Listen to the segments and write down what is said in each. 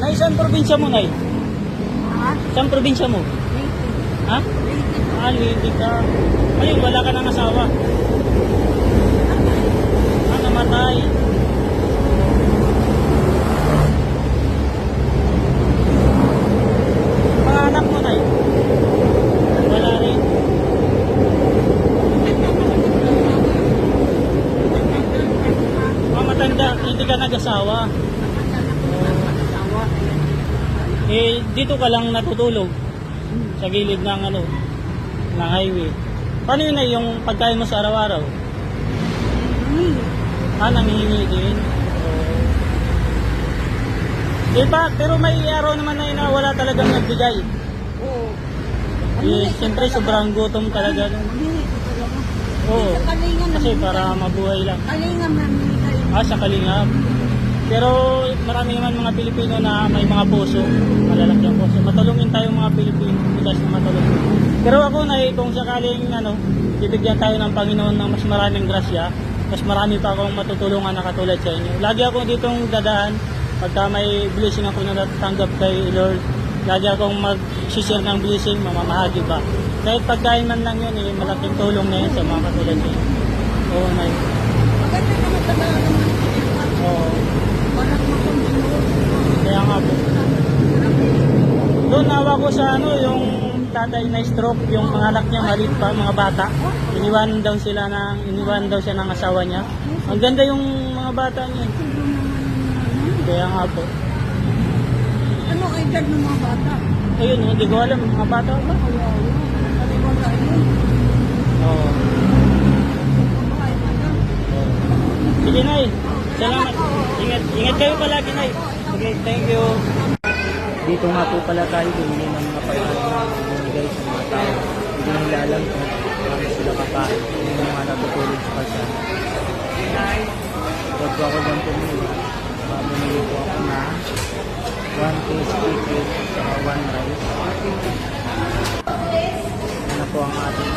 Nay, saan probinsya mo, Nay? Ha? Saan probinsya mo? Ha? Hindi ka. Ayun, wala ka ng asawa. Namatay. Mga anak mo, Nay? Wala rin. Matanda, hindi ka nag-asawa. Dito ka lang natutulog sa gilid ng ng highway. Paano yun, Nay, yung pagkain mo sa araw-araw? Nangihingi din. Pero may araw naman na wala talagang nagbigay. Oo. Siyempre sobrang gutom talaga. Oo. Kasi para mabuhay lang. Kalingam namin kayo. Sa Kalingap. Pero marami naman mga Pilipino na may mga puso. Malalaki ang puso. Matulungin tayo mga Pilipino. Bigas na matulungin. Pero ako, Nay, kung sakaling bibigyan tayo ng Panginoon ng mas maraming grasya, mas marami pa akong matutulungan na katulad sa inyo. Lagi ako ditong dadaan pagka may blessing ako na natanggap kay Lord. Lagi akong mag-share ng blessing, mamamahagi ba. Kahit pagkain man lang yun, malaking tulong na yun sa mga katulad sa inyo. Oo, Nay. Maganda naman talaga naman. Oo. Walang makumbinod. Kaya nga po. Doon nawa ko sa yung tatay na stroke, yung mga anak niya maliit pa, mga bata. Iniwan daw siya ng asawa niya. Ang ganda yung mga bata niya. Kaya nga po. Ano edad ng mga bata? Ayun, hindi ko alam, mga bata ba? Ano wala yun? Oo. Sige, Nay. Salamat. Ingat kayo palagi, Nay. Okay, thank you. Dito nga po pala tayo bumili ng mga pagkain guys sa mga tao. Hindi nila alam kung paano sila kakain. Yung mga natutulog sa kalsada. Huwag po ako dyan pumili. Bumili po ako na 1 piece chicken at 1 rice. Ano po ang ating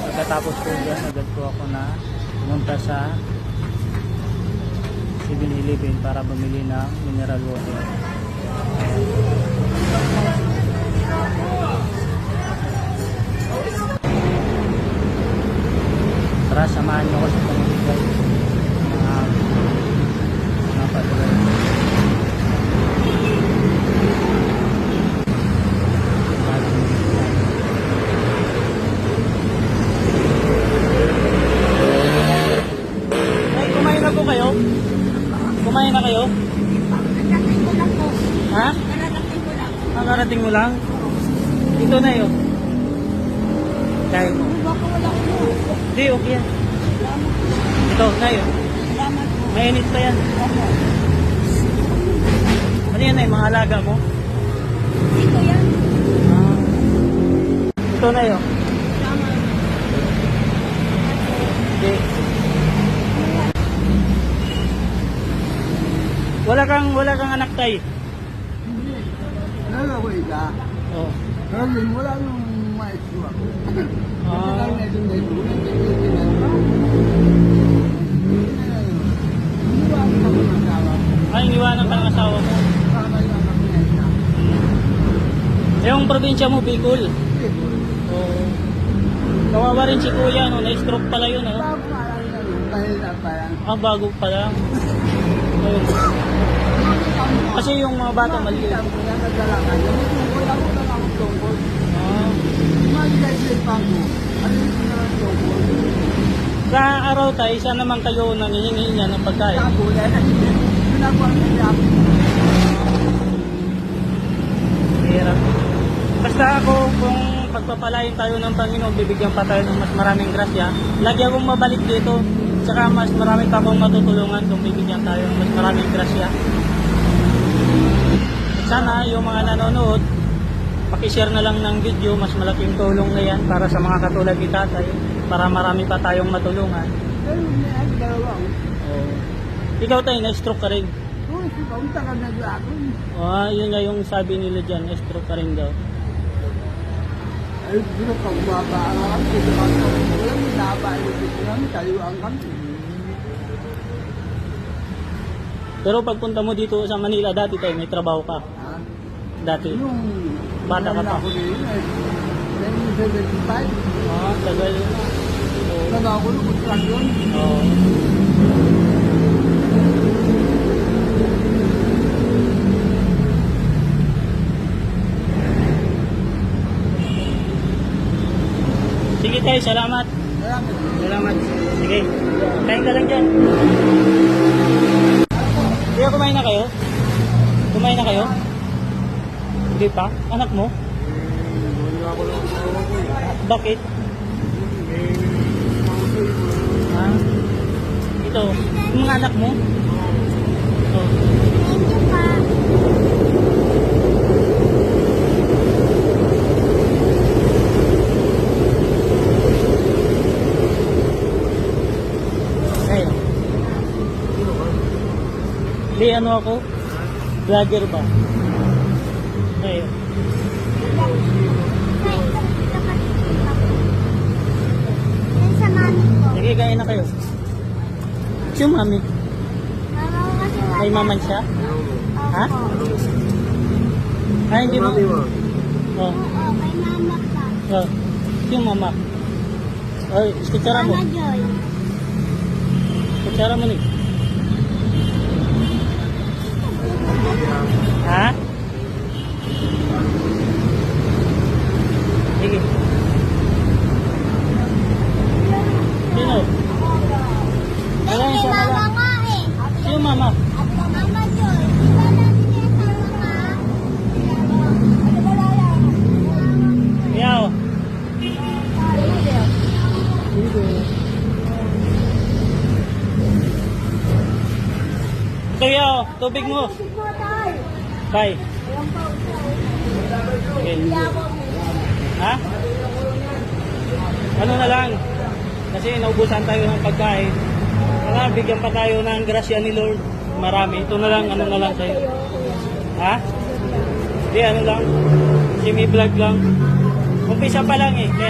pagkatapos po dyan, agad po ako na pumunta sa 7-Eleven para bumili ng mineral water. Tara, samahan nyo ko sa pamimigay mga patuloy. Ay, kumain na po kayo? Kumain na kayo? Karating ko lang po. Ha? Karating ko lang. Nakarating mo lang? Ito na yun. Dahil mo. Diba ko wala ko? Hindi, okay yan. Ito, na yun. Salamat po. Mainit pa yan. Ano yan, Nay? Mga alaga mo? Dito yan. Ito na yun. Salamat. Hindi. Wala kang anak, Tay. Nalawa ika. Oh. Kasi wala nung maestro ako. Ah. Ay, iniwanan ka ng asawa mo. Yung probinsya mo, Bicol. Oh. Kawawa rin si Kuya, na-stroke pala yun, bago pa lang. Ayun. Kasi yung mga bata maliit. Ah. Sa araw tayo, isa naman kayo nangihingi niya ng pagkain. Hirap. Basta ako, kung pagpapalain tayo ng Panginoon, bibigyan pa tayo ng mas maraming grasya, lagi akong mabalik dito. Tsaka mas marami pa akong matutulungan kung bibigyan tayo ng mas maraming grasya. Sana yung mga nanonood, pakishare na lang ng video, mas malaking tulong na yan para sa mga katulad ni Tatay, para marami pa tayong matulungan. Oh. Ikaw tayo, na-stroke ka rin. Oo, ikaw, ang tagal na ako. Yun nga yung sabi nila dyan, na-stroke ka rin daw. Ay, sino pag babaan, sino pag walang minaba, ilipit namin, kaliwaan kami. Pero pagpunta mo dito sa Manila, dati tayo, may trabaho ka. Ha? Dati. Yung... Bata ka pa. Ako din, 1975. Tagal na. Naga ako nung contract yun. Oo. Sige tayo, salamat. Salamat. Salamat. Sige. Kain ka lang dyan. Kuya, kumain na kayo? Kumain na kayo? Hindi pa? Anak mo? Wala ako lang sa ako eh. Bakit? Ha? Ito, yung mga anak mo? Ito. Thank you pa. Ayun. Di, ano ako? Vlogger ba? Ayun. Yan sa mami ko. Sige, kain na kayo. Si mami. Mama ko kasi wala. May maman siya? Ha? Opo. Ay, hindi mo. Oh. Oo, may mama pa. Oh. Si mama. Ay, kutsara mo. Mama Joy. Kutsara mo ni. Ha? Sige. Sino? Wala yung Ay, isa na mama lang. nga eh. Sino mama? Mama Joy. Di ba natin yan sa mama? Ano ba lang? Yaw. Ito yaw. Tubig mo. Bye. Okay. Ha? Ano na lang? Kasi naubusan tayo ng pagkain. Kaya bigyan pa tayo ng grasya ni Lord. Marami. Ito na lang, ano na lang tayo. Ha? Di, ano lang. Semi-vlog lang. Umpisa pa lang eh. Kaya